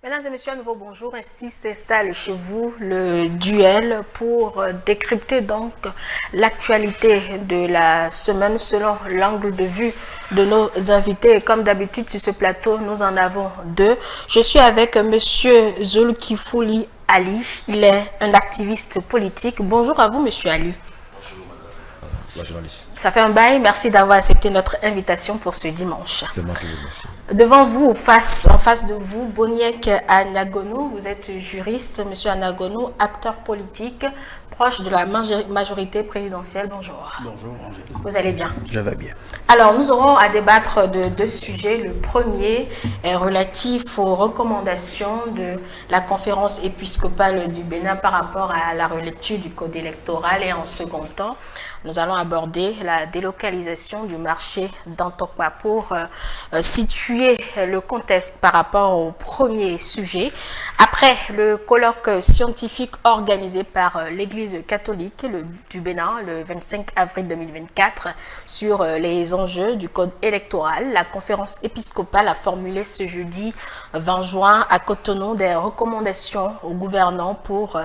Mesdames et messieurs, à nouveau bonjour. Ainsi s'installe chez vous le duel pour décrypter donc l'actualité de la semaine selon l'angle de vue de nos invités. Et comme d'habitude sur ce plateau, nous en avons deux. Je suis avec monsieur Zulkifli Ali. Il est un activiste politique. Bonjour à vous, monsieur Ali. La journaliste. Ça fait un bail. Merci d'avoir accepté notre invitation pour ce dimanche. C'est moi qui vous remercie. Devant vous, en face de vous, Boniek Anagonou, vous êtes juriste, monsieur Anagonou, acteur politique, proche de la majorité présidentielle. Bonjour. Bonjour, Angélique. Vous allez bien? Je vais bien. Alors, nous aurons à débattre de deux sujets. Le premier est relatif aux recommandations de la conférence épiscopale du Bénin par rapport à la relecture du code électoral. Et en second temps, nous allons aborder la délocalisation du marché d'Antokpa pour situer le contexte par rapport au premier sujet. Après le colloque scientifique organisé par l'Église catholique du Bénin le 25 avril 2024 sur les enjeux du code électoral, la conférence épiscopale a formulé ce jeudi 20 juin à Cotonou des recommandations aux gouvernants pour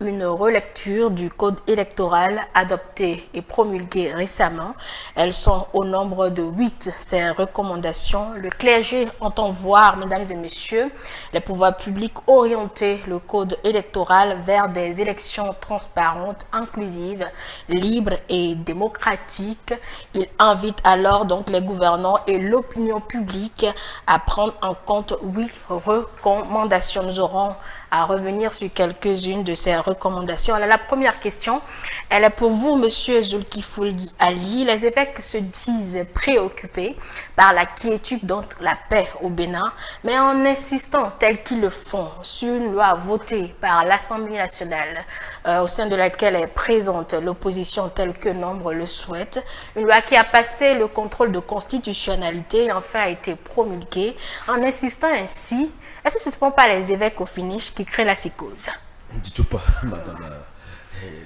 une relecture du code électoral adopté et promulgué récemment. Elles sont au nombre de 8, ces recommandations. Le clergé entend voir, mesdames et messieurs, les pouvoirs publics orienter le code électoral vers des élections transparentes, inclusives, libres et démocratiques. Il invite alors donc les gouvernants et l'opinion publique à prendre en compte 8 recommandations. Nous aurons à revenir sur quelques-unes de ces recommandations. Alors, la première question, elle est pour vous, monsieur Zulkifli Ali. Les évêques se disent préoccupés par la quiétude, donc la paix au Bénin, mais en insistant, tel qu'ils le font, sur une loi votée par l'Assemblée nationale, au sein de laquelle est présente l'opposition telle que nombre le souhaitent, une loi qui a passé le contrôle de constitutionnalité et enfin a été promulguée. En insistant ainsi, est-ce que ce ne sont pas les évêques au finish qui créent la psychose? Du tout pas, madame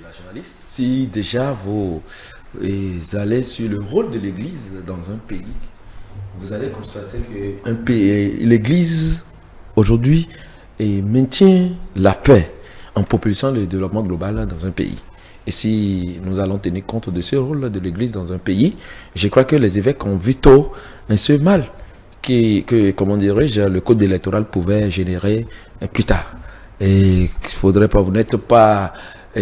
la journaliste. Si déjà vous allez sur le rôle de l'Église dans un pays, vous allez constater que l'Église aujourd'hui maintient la paix en propulsant le développement global dans un pays. Et si nous allons tenir compte de ce rôle de l'Église dans un pays, je crois que les évêques ont vu tôt ce mal que comment dirais-je, le code électoral pouvait générer plus tard. Et il faudrait pas, vous n'êtes pas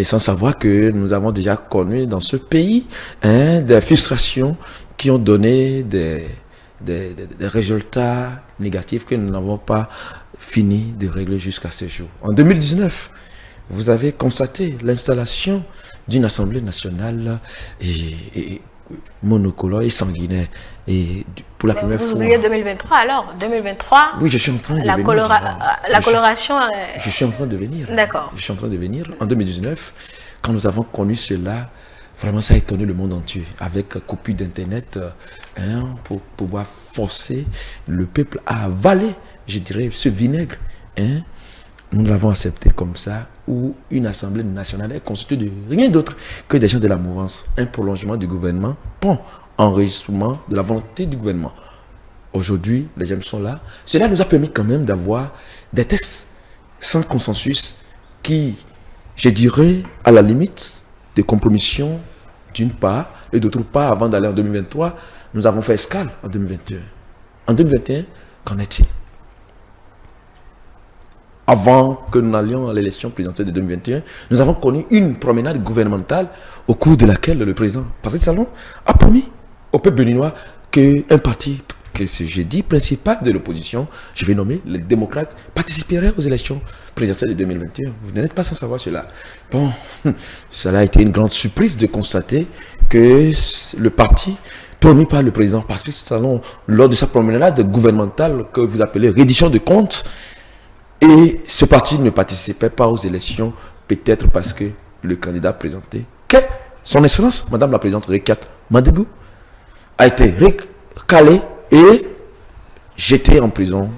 sans savoir que nous avons déjà connu dans ce pays des frustrations qui ont donné des résultats négatifs que nous n'avons pas fini de régler jusqu'à ce jour. En 2019, vous avez constaté l'installation d'une Assemblée nationale monocolore et sanguinaire. Et pour la première fois. Vous oubliez 2023 alors? 2023. Oui, je suis en train de venir. La coloration. Je suis en train de venir. D'accord. Je suis en train de venir. En 2019, quand nous avons connu cela, vraiment ça a étonné le monde entier. Avec coupure d'internet pour pouvoir forcer le peuple à avaler, je dirais, ce vinaigre. Nous l'avons accepté comme ça, où une assemblée nationale est constituée de rien d'autre que des gens de la mouvance, un prolongement du gouvernement, bon enregistrement de la volonté du gouvernement. Aujourd'hui, les gens sont là. Cela nous a permis quand même d'avoir des tests sans consensus qui, je dirais, à la limite de compromission d'une part, et d'autre part, avant d'aller en 2023, nous avons fait escale en 2021. En 2021, qu'en est-il? Avant que nous n'allions à l'élection présidentielle de 2021, nous avons connu une promenade gouvernementale au cours de laquelle le président Patrice Talon a promis au peuple béninois qu'un parti, que ce jeudi principal de l'opposition, je vais nommer les démocrates, participerait aux élections présidentielles de 2021. Vous n'êtes pas sans savoir cela. Bon, cela a été une grande surprise de constater que le parti promis par le président Patrice Talon lors de sa promenade gouvernementale que vous appelez reddition de comptes, et ce parti ne participait pas aux élections, peut-être parce que le candidat présenté, que son excellence, madame la présidente Rekiat Madegou, a été recalé et jeté en prison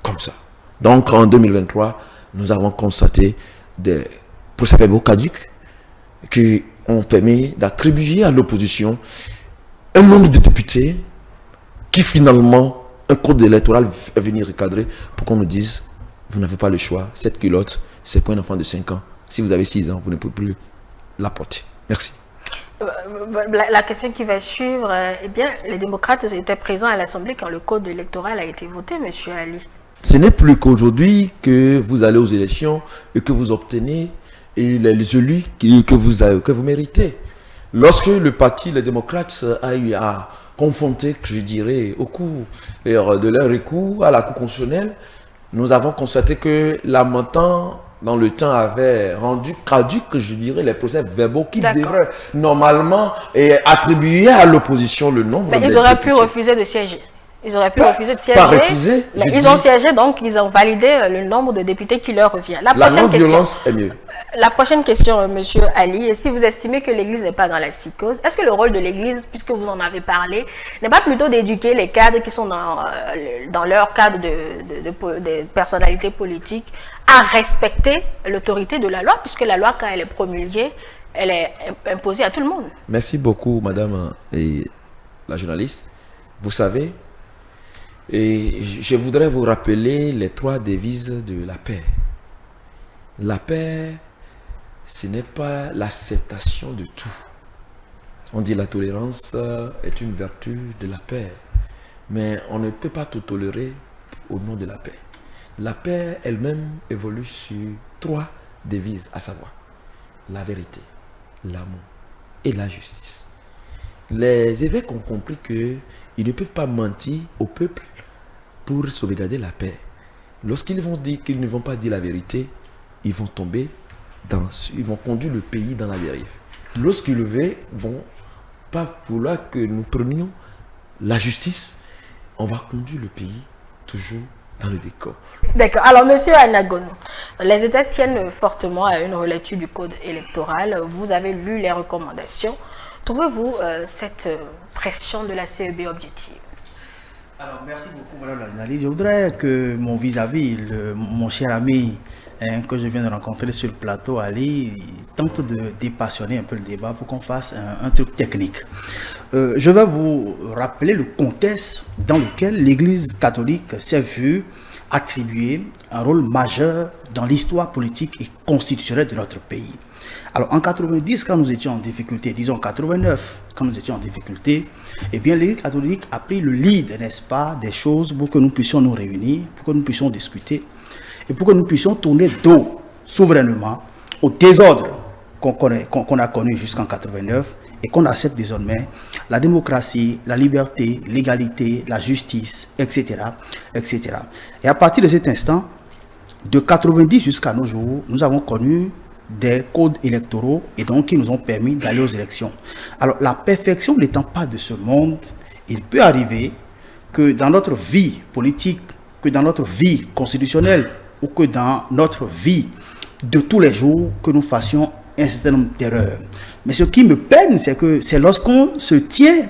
comme ça. Donc en 2023, nous avons constaté des procès-verbaux caducs qui ont permis d'attribuer à l'opposition un nombre de députés qui finalement un code électoral est venu recadrer pour qu'on nous dise, vous n'avez pas le choix, cette culotte, c'est pour un enfant de 5 ans. Si vous avez 6 ans, vous ne pouvez plus la porter. Merci. La question qui va suivre, eh bien, les démocrates étaient présents à l'Assemblée quand le code électoral a été voté, M. Ali. Ce n'est plus qu'aujourd'hui que vous allez aux élections et que vous obtenez les élus que vous méritez. Lorsque le parti, les démocrates, a eu à confronter, je dirais, au cours de leur recours à la Cour constitutionnelle, nous avons constaté que l'amentant dans le temps avait rendu caduque, je dirais, les procès verbaux qui devraient normalement attribuer à l'opposition le nombre. Mais ils auraient pu refuser de siéger. Ils auraient pu refuser de siéger. Pas refuser. Ils ont siégé, donc ils ont validé le nombre de députés qui leur revient. La non-violence est mieux. La prochaine question, M. Ali, et si vous estimez que l'Église n'est pas dans la psychose, est-ce que le rôle de l'Église, puisque vous en avez parlé, n'est pas plutôt d'éduquer les cadres qui sont dans leur cadre de personnalité politique à respecter l'autorité de la loi, puisque la loi, quand elle est promulguée, elle est imposée à tout le monde? Merci beaucoup, madame et la journaliste. Vous savez, et je voudrais vous rappeler les 3 devises de la paix. La paix, ce n'est pas l'acceptation de tout. On dit la tolérance est une vertu de la paix. Mais on ne peut pas tout tolérer au nom de la paix. La paix elle-même évolue sur 3 devises, à savoir la vérité, l'amour et la justice. Les évêques ont compris qu'ils ne peuvent pas mentir au peuple pour sauvegarder la paix. Lorsqu'ils vont dire qu'ils ne vont pas dire la vérité, ils vont ils vont conduire le pays dans la dérive. Lorsqu'ils vont pas vouloir que nous prenions la justice, on va conduire le pays toujours dans le décor. D'accord. Alors, Monsieur Anagon, les États tiennent fortement à une relecture du code électoral. Vous avez lu les recommandations. Trouvez-vous cette pression de la CEB objective? Alors, merci beaucoup, Madame la journaliste. Je voudrais que mon vis-à-vis, mon cher ami que je viens de rencontrer sur le plateau, Ali, tente de dépassionner un peu le débat pour qu'on fasse un truc technique. Je vais vous rappeler le contexte dans lequel l'Église catholique s'est vue attribuer un rôle majeur dans l'histoire politique et constitutionnelle de notre pays. Alors en 90, quand nous étions en difficulté, disons 89, quand nous étions en difficulté, eh bien l'Église catholique a pris le lead, n'est-ce pas, des choses pour que nous puissions nous réunir, pour que nous puissions discuter et pour que nous puissions tourner dos souverainement au désordre qu'on a connu jusqu'en 89 et qu'on accepte désormais la démocratie, la liberté, l'égalité, la justice, etc., etc. Et à partir de cet instant, de 90 jusqu'à nos jours, nous avons connu des codes électoraux et donc qui nous ont permis d'aller aux élections. Alors la perfection n'étant pas de ce monde, il peut arriver que dans notre vie politique, que dans notre vie constitutionnelle ou que dans notre vie de tous les jours, que nous fassions un certain nombre d'erreurs. Mais ce qui me peine, c'est que c'est lorsqu'on se tient,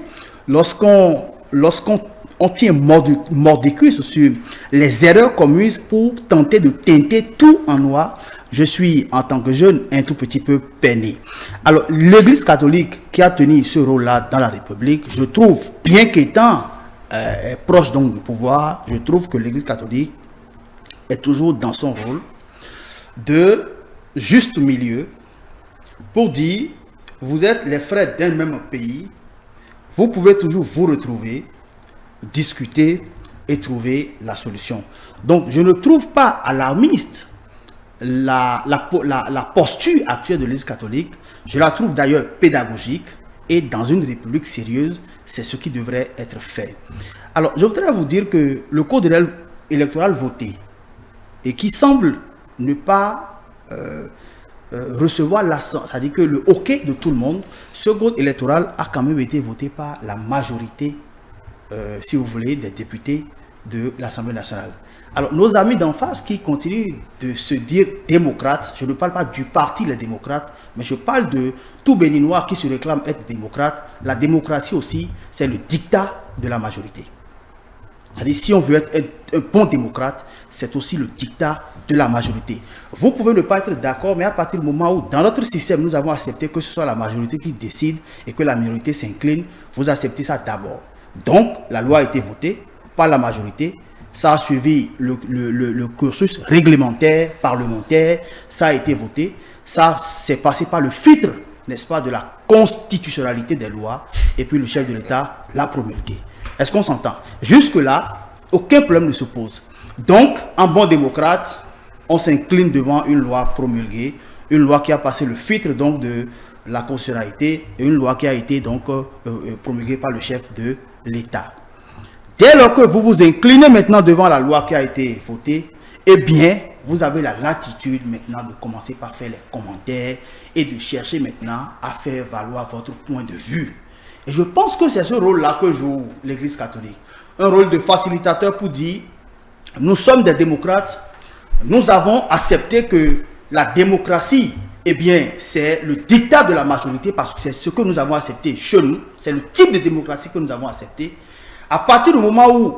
lorsqu'on tient mordicus sur les erreurs commises pour tenter de teinter tout en noir. Je suis, en tant que jeune, un tout petit peu peiné. Alors, l'Église catholique qui a tenu ce rôle-là dans la République, je trouve, bien qu'étant proche donc du pouvoir, je trouve que l'Église catholique est toujours dans son rôle de juste milieu pour dire, vous êtes les frères d'un même pays, vous pouvez toujours vous retrouver, discuter et trouver la solution. Donc, je ne trouve pas alarmiste la posture actuelle de l'Église catholique. Je la trouve d'ailleurs pédagogique et dans une république sérieuse, c'est ce qui devrait être fait. Alors, je voudrais vous dire que le code électoral voté et qui semble ne pas recevoir c'est-à-dire que le OK de tout le monde, ce code électoral a quand même été voté par la majorité, si vous voulez, des députés de l'Assemblée nationale. Alors, nos amis d'en face qui continuent de se dire démocrates, je ne parle pas du parti les démocrates, mais je parle de tout Béninois qui se réclame être démocrate. La démocratie aussi, c'est le dictat de la majorité. C'est-à-dire, si on veut être un bon démocrate, c'est aussi le dictat de la majorité. Vous pouvez ne pas être d'accord, mais à partir du moment où, dans notre système, nous avons accepté que ce soit la majorité qui décide et que la minorité s'incline, vous acceptez ça d'abord. Donc, la loi a été votée, par la majorité. Ça a suivi le cursus réglementaire, parlementaire, ça a été voté. Ça s'est passé par le filtre, n'est-ce pas, de la constitutionnalité des lois. Et puis le chef de l'État l'a promulgué. Est-ce qu'on s'entend? Jusque-là, aucun problème ne se pose. Donc, en bon démocrate, on s'incline devant une loi promulguée, une loi qui a passé le filtre donc de la constitutionnalité et une loi qui a été donc promulguée par le chef de l'État. Dès lors que vous vous inclinez maintenant devant la loi qui a été votée, eh bien, vous avez la latitude maintenant de commencer par faire les commentaires et de chercher maintenant à faire valoir votre point de vue. Et je pense que c'est ce rôle-là que joue l'Église catholique. Un rôle de facilitateur pour dire, nous sommes des démocrates, nous avons accepté que la démocratie, eh bien, c'est le dictat de la majorité parce que c'est ce que nous avons accepté chez nous, c'est le type de démocratie que nous avons accepté. À partir du moment où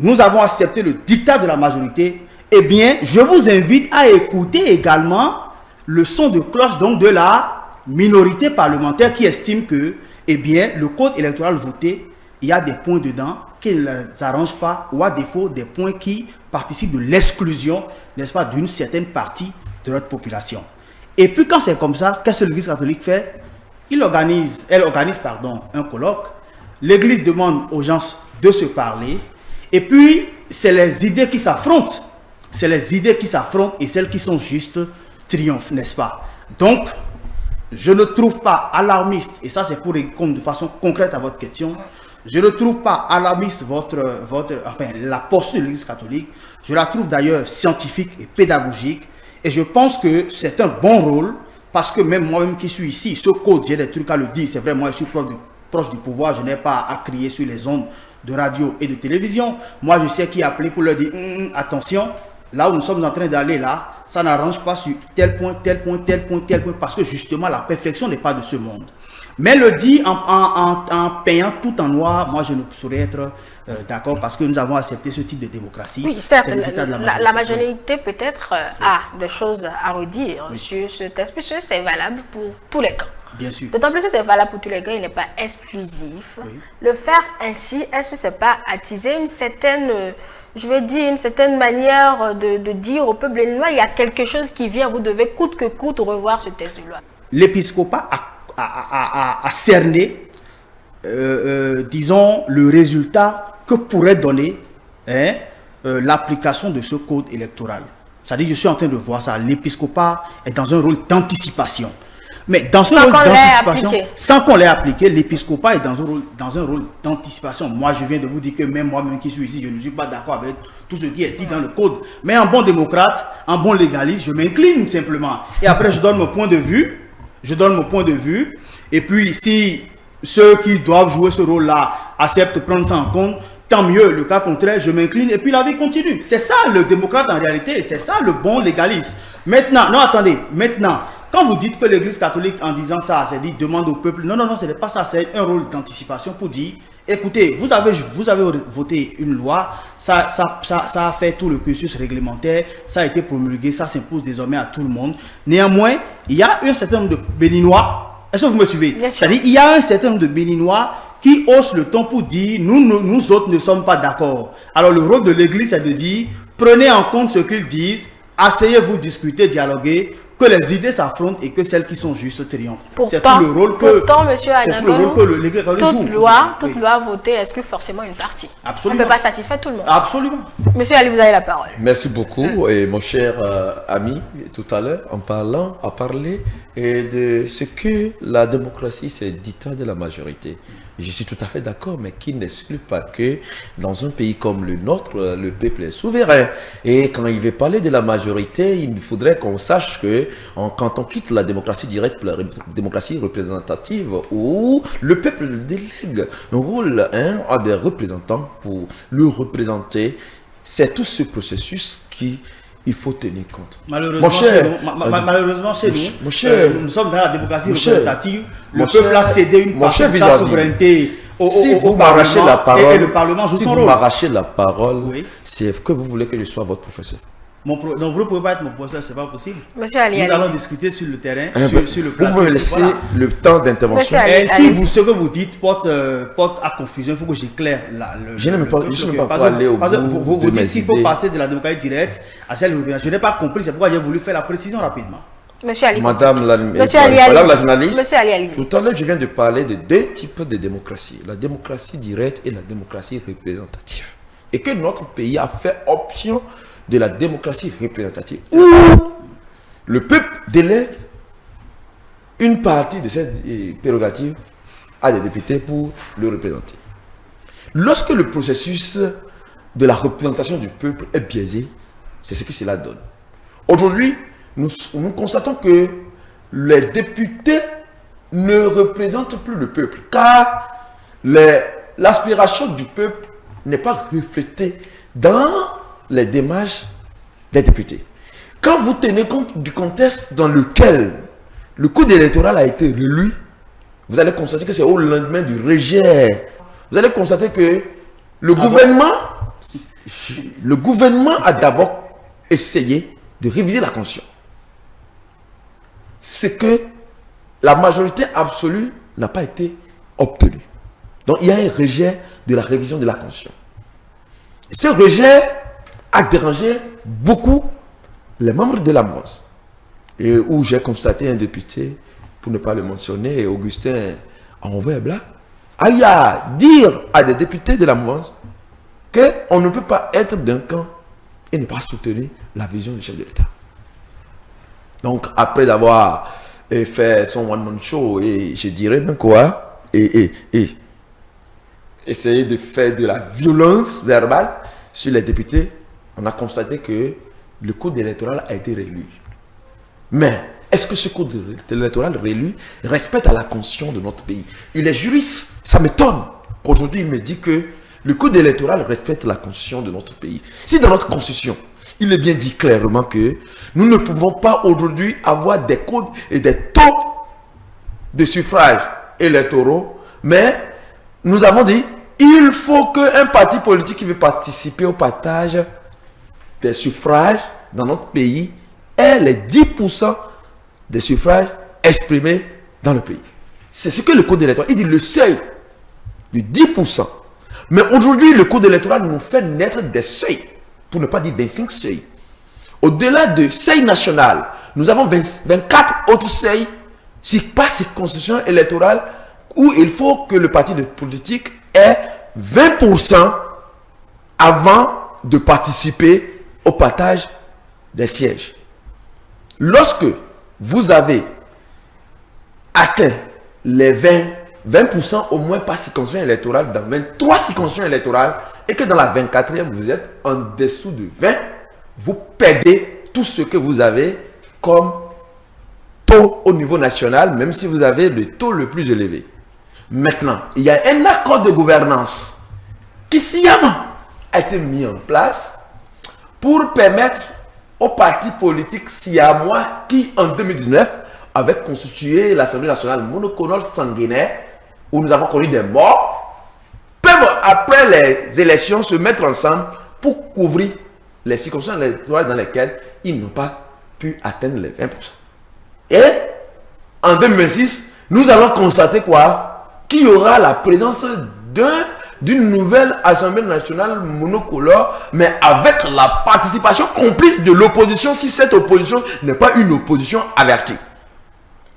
nous avons accepté le dictat de la majorité, eh bien, je vous invite à écouter également le son de cloche donc de la minorité parlementaire qui estime que, eh bien, le code électoral voté, il y a des points dedans qui ne les arrangent pas ou à défaut des points qui participent de l'exclusion, n'est-ce pas, d'une certaine partie de notre population. Et puis quand c'est comme ça, qu'est-ce que l'Église catholique fait? Elle organise un colloque. L'Église demande aux gens de se parler. Et puis, c'est les idées qui s'affrontent. C'est les idées qui s'affrontent et celles qui sont justes triomphent, n'est-ce pas? Donc, je ne trouve pas alarmiste, et ça c'est pour répondre de façon concrète à votre question, je ne trouve pas alarmiste la posture de l'Église catholique. Je la trouve d'ailleurs scientifique et pédagogique. Et je pense que c'est un bon rôle, parce que même moi-même qui suis ici, ce code, j'ai des trucs à le dire, c'est vrai, moi je suis proche du pouvoir, je n'ai pas à crier sur les ondes de radio et de télévision. Moi je sais qui appeler pour leur dire, attention, là où nous sommes en train d'aller là, ça n'arrange pas sur tel point, tel point, tel point, tel point, parce que justement la perfection n'est pas de ce monde. Mais le dit en payant tout en noir, moi je ne saurais être d'accord parce que nous avons accepté ce type de démocratie. Oui, certes, la majorité peut-être a des choses à redire sur ce texte, puisque c'est valable pour tous les camps. Bien sûr. D'autant plus que c'est valable pour tous les camps, il n'est pas exclusif. Oui. Le faire ainsi, est-ce que ce n'est pas attiser une certaine, je veux dire, une certaine manière de dire au peuple béninois, il y a quelque chose qui vient, vous devez coûte que coûte revoir ce texte de loi. L'épiscopat a cerné, disons, le résultat que pourrait donner l'application de ce code électoral. C'est-à-dire, je suis en train de voir ça. L'épiscopat est dans un rôle d'anticipation. Mais dans ce rôle d'anticipation, sans qu'on l'ait appliqué, l'épiscopat est dans un rôle d'anticipation. Moi, je viens de vous dire que même moi-même qui suis ici, je ne suis pas d'accord avec tout ce qui est dit dans le code. Mais en bon démocrate, en bon légaliste, je m'incline simplement. Et après, je donne mon point de vue. Et puis, si ceux qui doivent jouer ce rôle-là acceptent de prendre ça en compte, tant mieux. Le cas contraire, je m'incline et puis la vie continue. C'est ça le démocrate en réalité. C'est ça le bon légaliste. Maintenant, non, attendez. Maintenant, quand vous dites que l'Église catholique, en disant ça, c'est dit demande au peuple. Non, non, non, ce n'est pas ça. C'est un rôle d'anticipation pour dire, écoutez, vous avez voté une loi, ça a fait tout le cursus réglementaire, ça a été promulgué, ça s'impose désormais à tout le monde. Néanmoins, il y a un certain nombre de Béninois. Est-ce que vous me suivez? C'est-à-dire, il y a un certain nombre de Béninois qui haussent le ton pour dire, nous autres ne sommes pas d'accord. Alors, le rôle de l'Église, c'est de dire, prenez en compte ce qu'ils disent, asseyez-vous, discutez, dialoguez, que les idées s'affrontent et que celles qui sont justes triomphent. C'est tout le rôle que, monsieur Anagon, toute loi votée, est-ce que forcément une partie? Absolument. On ne peut pas satisfaire tout le monde. Absolument. Monsieur Ali, vous avez la parole. Merci beaucoup. Et mon cher ami, tout à l'heure, a parlé de ce que la démocratie, c'est le dictat de la majorité. Je suis tout à fait d'accord, mais qui n'exclut pas que dans un pays comme le nôtre, le peuple est souverain. Et quand il veut parler de la majorité, il faudrait qu'on sache que quand on quitte la démocratie directe, la démocratie représentative, où le peuple délègue un rôle à des représentants pour le représenter, c'est tout ce processus qui... il faut tenir compte. Malheureusement, chez nous, nous sommes dans la démocratie représentative. Le peuple a cédé une partie de sa souveraineté au Parlement. Et le Parlement joue son rôle. Si vous m'arrachez la parole, c'est que vous voulez que je sois votre professeur. Donc vous ne pouvez pas être mon professeur, c'est pas possible. Monsieur Ali, nous allons discuter sur le terrain, sur le Vous plateau. pouvez me laisser le temps d'intervention. Et si vous, ce que vous dites porte à confusion, il faut que j'éclaire je n'aime pas aller au bout vous de mes dites qu'il faut idées. passer de la démocratie directe à celle de l'opinion. Je n'ai pas compris, c'est pourquoi j'ai voulu faire la précision rapidement. Monsieur Ali, Madame la journaliste, Monsieur Ali, tout à l'heure, je viens de parler de deux types de démocratie. La démocratie directe et la démocratie représentative. Et que notre pays a fait option de la démocratie représentative, où le peuple délègue une partie de cette prérogative à des députés pour le représenter. Lorsque le processus de la représentation du peuple est biaisé, c'est ce que cela donne. Aujourd'hui, nous constatons que les députés ne représentent plus le peuple, car l'aspiration du peuple n'est pas reflétée dans les démarches des députés. Quand vous tenez compte du contexte dans lequel le code électoral a été relu, vous allez constater que c'est au lendemain du rejet. Vous allez constater que le gouvernement a d'abord essayé de réviser la Constitution. C'est que la majorité absolue n'a pas été obtenue. Donc il y a un rejet de la révision de la Constitution. Ce rejet a dérangé beaucoup les membres de la mouvance. Et où j'ai constaté un député, pour ne pas le mentionner, Augustin Envoyebla, a dire à des députés de la mouvance qu'on ne peut pas être d'un camp et ne pas soutenir la vision du chef de l'État. Donc après avoir fait son one-man show, et je dirais même quoi, et essayer de faire de la violence verbale sur les députés, on a constaté que le code électoral a été réélu. Mais est-ce que ce code électoral réélu respecte à la constitution de notre pays? Il est juriste, ça m'étonne qu'aujourd'hui il me dit que le code électoral respecte la constitution de notre pays. Si dans notre constitution, il est bien dit clairement que nous ne pouvons pas aujourd'hui avoir des codes et des taux de suffrages électoraux, mais nous avons dit il faut qu'un parti politique qui veut participer au partage des suffrages dans notre pays ait les 10% des suffrages exprimés dans le pays. C'est ce que le code électoral, il dit le seuil de 10%. Mais aujourd'hui, le code électoral nous fait naître des seuils, pour ne pas dire 25 seuils. Au-delà de seuil national, nous avons 24 autres seuils, pas circonscription électorale, où il faut que le parti politique ait 20% avant de participer au partage des sièges. Lorsque vous avez atteint les 20% au moins par circonscription électorale dans 23 circonscriptions électorales et que dans la 24e vous êtes en dessous de 20, vous perdez tout ce que vous avez comme taux au niveau national, même si vous avez le taux le plus élevé. Maintenant, il y a un accord de gouvernance qui sciemment a été mis en place pour permettre aux partis politiques siamois qui, en 2019, avaient constitué l'Assemblée nationale monocolore sanguinaire, où nous avons connu des morts, peuvent, après les élections, se mettre ensemble pour couvrir les circonscriptions électorales dans lesquelles ils n'ont pas pu atteindre les 20%. Et en 2026, nous allons constater quoi? Qu'il y aura la présence d'une nouvelle Assemblée nationale monocolore, mais avec la participation complice de l'opposition, si cette opposition n'est pas une opposition avertie.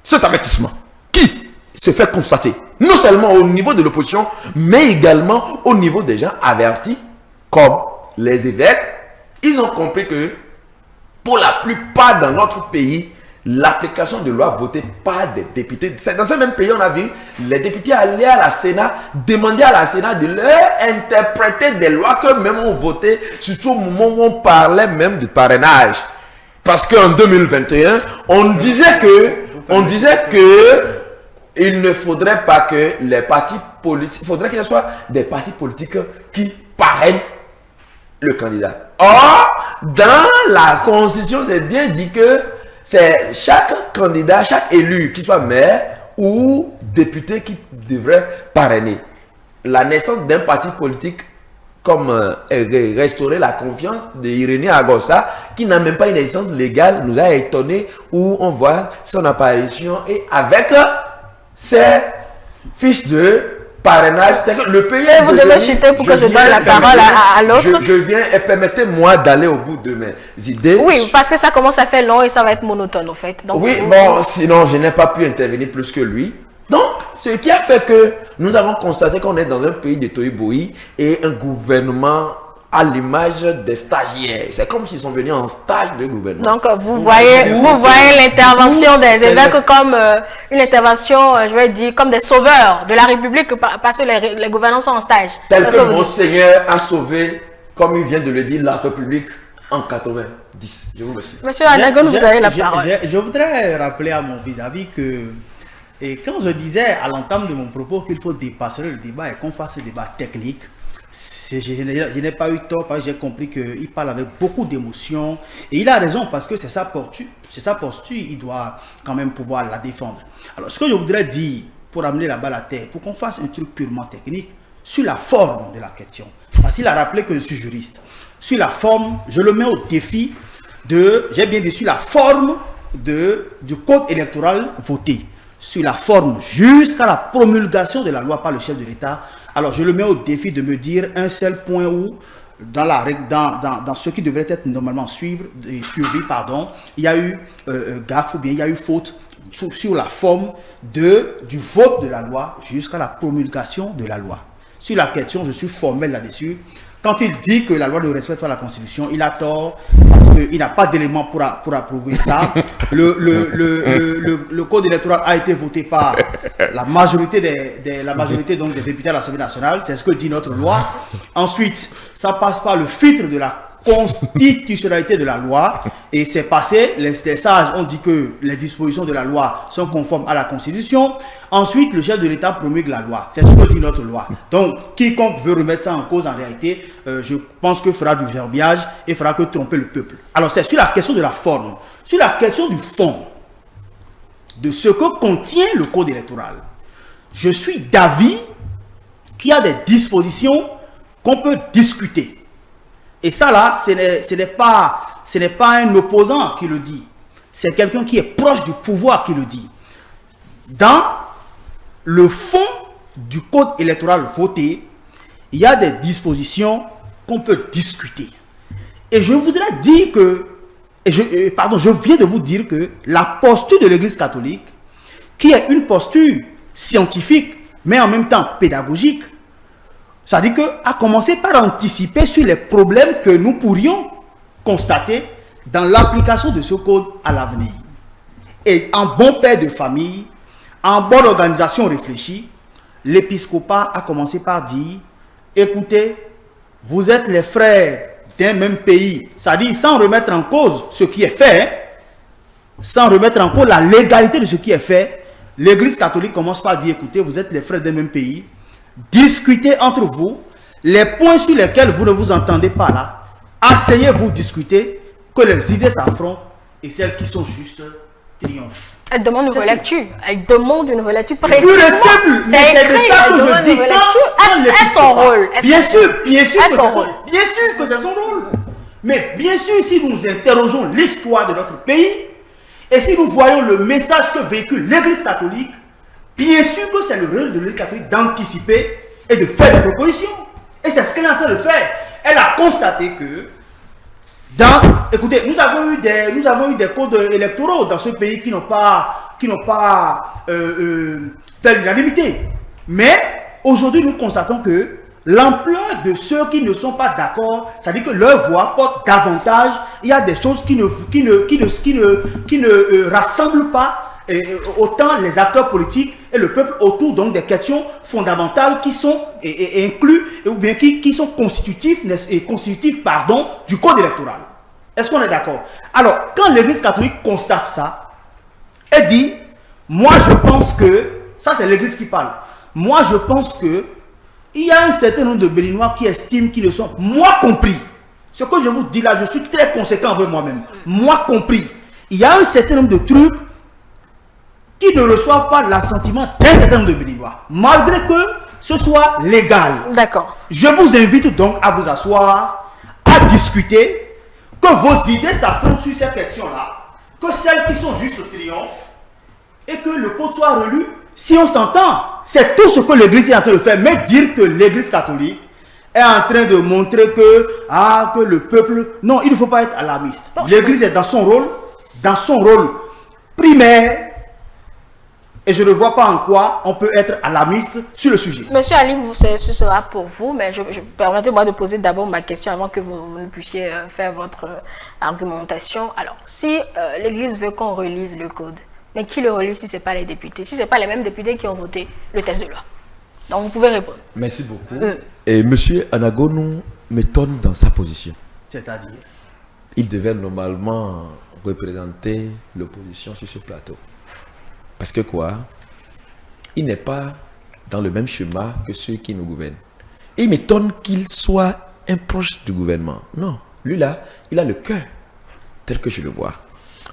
Cet avertissement qui se fait constater, non seulement au niveau de l'opposition, mais également au niveau des gens avertis, comme les évêques, ils ont compris que pour la plupart dans notre pays, l'application de lois votées par des députés. Dans ce même pays, on a vu les députés aller à la Sénat, demander à la Sénat de leur interpréter des lois qu'eux-mêmes ont votées, surtout au moment où on parlait même du parrainage. Parce qu'en 2021, on disait que il ne faudrait pas que les partis politiques, il faudrait qu'il y soit des partis politiques qui parrainent le candidat. Or, dans la Constitution, c'est bien dit que c'est chaque candidat, chaque élu, qu'il soit maire ou député, qui devrait parrainer. La naissance d'un parti politique comme restaurer la confiance d'Irénée Agossa, qui n'a même pas une existence légale, nous a étonné, où on voit son apparition et avec ses fiches de parrainage. Le pays et vous devez chuter pour que je donne la parole à l'autre. Je viens et permettez-moi d'aller au bout de mes idées. Oui, parce que ça commence à faire long et ça va être monotone au fait. Donc, oui, bon, sinon je n'ai pas pu intervenir plus que lui. Donc, ce qui a fait que nous avons constaté qu'on est dans un pays de Toïboï et un gouvernement à l'image des stagiaires. C'est comme s'ils sont venus en stage de gouvernement. Donc, vous voyez l'intervention des évêques comme une intervention, je vais dire, comme des sauveurs de la République parce que les gouvernants sont en stage. Tel que Monseigneur a sauvé, comme il vient de le dire, la République en 90. Je vous remercie. Monsieur Anagon, vous avez la parole. Je voudrais rappeler à mon vis-à-vis que et quand je disais à l'entame de mon propos qu'il faut dépasser le débat et qu'on fasse ce débat technique, je n'ai pas eu tort parce que j'ai compris qu'il parle avec beaucoup d'émotion et il a raison parce que c'est sa posture, il doit quand même pouvoir la défendre. Alors ce que je voudrais dire pour amener la balle à terre, pour qu'on fasse un truc purement technique sur la forme de la question, parce qu'il a rappelé que je suis juriste. Sur la forme, je le mets au défi j'ai bien dit sur la forme du code électoral voté. Sur la forme jusqu'à la promulgation de la loi par le chef de l'État. Alors je le mets au défi de me dire un seul point où dans ce qui devrait être normalement suivi, il y a eu gaffe ou bien il y a eu faute sur la forme du vote de la loi jusqu'à la promulgation de la loi. Sur la question, je suis formel là-dessus. Quand il dit que la loi ne respecte pas la Constitution, il a tort parce qu'il n'a pas d'éléments pour approuver ça. Le code électoral a été voté par la majorité donc des députés à l'Assemblée nationale. C'est ce que dit notre loi. Ensuite, ça passe par le filtre de la constitutionnalité de la loi et c'est passé. Les sages ont dit que les dispositions de la loi sont conformes à la Constitution. Ensuite, le chef de l'État promulgue la loi. C'est ce que dit notre loi. Donc, quiconque veut remettre ça en cause, en réalité, je pense que fera du verbiage et fera que tromper le peuple. Alors, c'est sur la question de la forme. Sur la question du fond, de ce que contient le code électoral, je suis d'avis qu'il y a des dispositions qu'on peut discuter. Et ça là, ce n'est pas un opposant qui le dit. C'est quelqu'un qui est proche du pouvoir qui le dit. Dans le fond du code électoral voté, il y a des dispositions qu'on peut discuter. Et je voudrais dire que, je viens de vous dire que la posture de l'Église catholique, qui est une posture scientifique, mais en même temps pédagogique, c'est-à-dire qu'à commencer par anticiper sur les problèmes que nous pourrions constater dans l'application de ce code à l'avenir. Et en bon père de famille, en bonne organisation réfléchie, l'épiscopat a commencé par dire, écoutez, vous êtes les frères d'un même pays, c'est-à-dire sans remettre en cause ce qui est fait, sans remettre en cause la légalité de ce qui est fait, l'Église catholique commence par dire, écoutez, vous êtes les frères d'un même pays, discutez entre vous, les points sur lesquels vous ne vous entendez pas là, asseyez-vous discuter, que les idées s'affrontent et celles qui sont justes triomphent. Elle demande une relecture. Elle demande une relecture précise. C'est de ça que je dis. Est-ce son rôle? Bien sûr que c'est son rôle. Mais bien sûr, si nous interrogeons l'histoire de notre pays et si nous voyons le message que véhicule l'Église catholique, bien sûr que c'est le rôle de l'Église catholique d'anticiper et de faire des propositions. Et c'est ce qu'elle est en train de faire. Elle a constaté que écoutez, nous avons eu des codes électoraux dans ce pays qui n'ont pas fait l'unanimité. Mais aujourd'hui, nous constatons que l'ampleur de ceux qui ne sont pas d'accord, c'est-à-dire que leur voix porte davantage. Il y a des choses qui ne rassemblent pas autant les acteurs politiques et le peuple autour donc des questions fondamentales qui sont inclus ou bien qui sont constitutifs du code électoral. Est-ce qu'on est d'accord? Alors, quand l'Église catholique constate ça, elle dit, moi je pense que, ça c'est l'Église qui parle, moi je pense que il y a un certain nombre de Béninois qui estiment qu'ils le sont, moi compris. Ce que je vous dis là, je suis très conséquent avec moi-même. Moi compris. Il y a un certain nombre de trucs qui ne reçoivent pas l'assentiment d'un certain nombre de Béninois, malgré que ce soit légal. D'accord. Je vous invite donc à vous asseoir, à discuter, que vos idées s'affrontent sur ces questions-là, que celles qui sont justes triomphent, et que le code soit relu. Si on s'entend, c'est tout ce que l'Église est en train de faire. Mais dire que l'Église catholique est en train de montrer que le peuple... Non, il ne faut pas être alarmiste. L'Église est dans son rôle primaire. Et je ne vois pas en quoi on peut être alarmiste sur le sujet. Monsieur Ali, ce sera pour vous, mais permettez-moi de poser d'abord ma question avant que vous ne puissiez faire votre argumentation. Alors, si l'Église veut qu'on relise le code, mais qui le relit si ce n'est pas les députés, si ce n'est pas les mêmes députés qui ont voté le texte de loi? Donc, vous pouvez répondre. Merci beaucoup. Et M. Anagono m'étonne dans sa position. C'est-à-dire? Il devait normalement représenter l'opposition sur ce plateau. Parce que quoi? Il n'est pas dans le même schéma que ceux qui nous gouvernent. Et il m'étonne qu'il soit un proche du gouvernement. Non, lui là, il a le cœur tel que je le vois.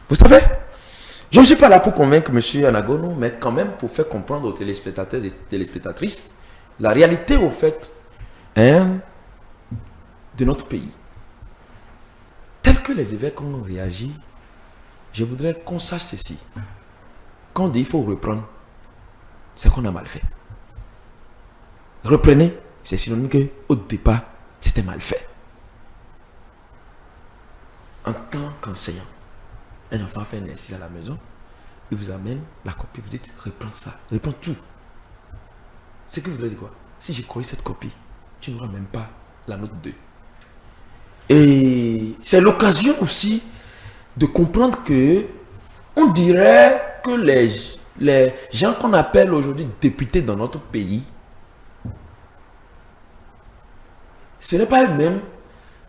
Vous savez, je ne suis pas là pour convaincre M. Anagono, mais quand même pour faire comprendre aux téléspectateurs et téléspectatrices la réalité au fait de notre pays. Tel que les évêques ont réagi, je voudrais qu'on sache ceci. Quand on dit il faut reprendre, c'est qu'on a mal fait. Reprenez, c'est synonyme qu'au départ, c'était mal fait. En tant qu'enseignant, un enfant fait un exercice à la maison, il vous amène la copie, vous dites reprends ça, reprends tout. C'est que vous voudrez dire quoi? Si j'ai corrigé cette copie, tu n'auras même pas la note 2. Et c'est l'occasion aussi de comprendre que on dirait que les gens qu'on appelle aujourd'hui députés dans notre pays, ce n'est pas eux-mêmes